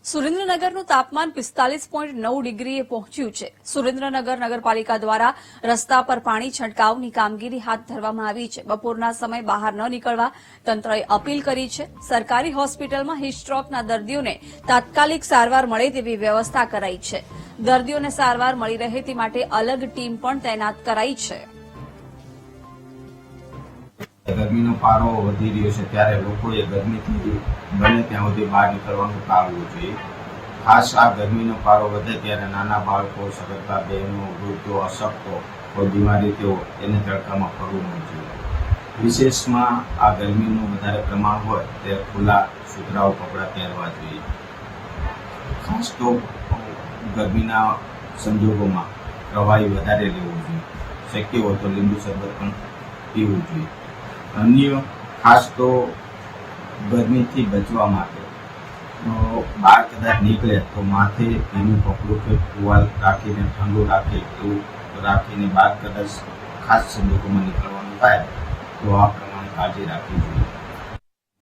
સુરેન્દ્રનગરનું તાપમાન 45.9 ડિગ્રીએ પહોંચ્યું છે। સુરેન્દ્રનગર નગરપાલિકા દ્વારા રસ્તા પર પાણી છંટકાવની કામગીરી હાથ ધરવામાં આવી છે। બપોરના સમયે બહાર ન નીકળવા તંત્રએ અપીલ કરી છે। સરકારી હોસ્પિટલમાં હિસ્ટ્રોકના દર્દીઓને તાત્કાલિક સારવાર મળે તેવી વ્યવસ્થા કરાઈ છે। દર્દીઓને સારવાર મળી રહે તે માટે અલગ ટીમ પણ તૈનાત કરાઈ છે। ગરમીનો પારો વધી રહ્યો છે ત્યારે લોકોએ ગરમીથી બને ત્યાં સુધી બહાર નીકળવાનું ટાળવું જોઈએ। ખાસ આ ગરમીનો પારો વધે ત્યારે નાના બાળકો, સગર્ભા બહેનો, વૃદ્ધો, અશક્તો, કોઈ બીમારી તેઓ એને તડકામાં ફરવું ન જોઈએ। વિશેષમાં આ ગરમીનું વધારે પ્રમાણ હોય ત્યારે ખુલ્લા સુતરાઉ કપડાં પહેરવા જોઈએ। ખાસ તો ગરમીના સંજોગોમાં પ્રવાહી વધારે લેવું જોઈએ। શક્ય હોય તો લીંબુ શરબત પણ પીવું જોઈએ। અન્ય ખાસ તો ગરમીથી બચવા માટે બહાર કદાચ નીકળે તો માથે ભીનું કપડું કે ટુવાલ રાખીને ઠંડુ રાખે એવું રાખીને બહાર કદાચ ખાસ સંજોગોમાં નીકળવાનું થાય તો આ પ્રમાણે કાળજી રાખવી જોઈએ।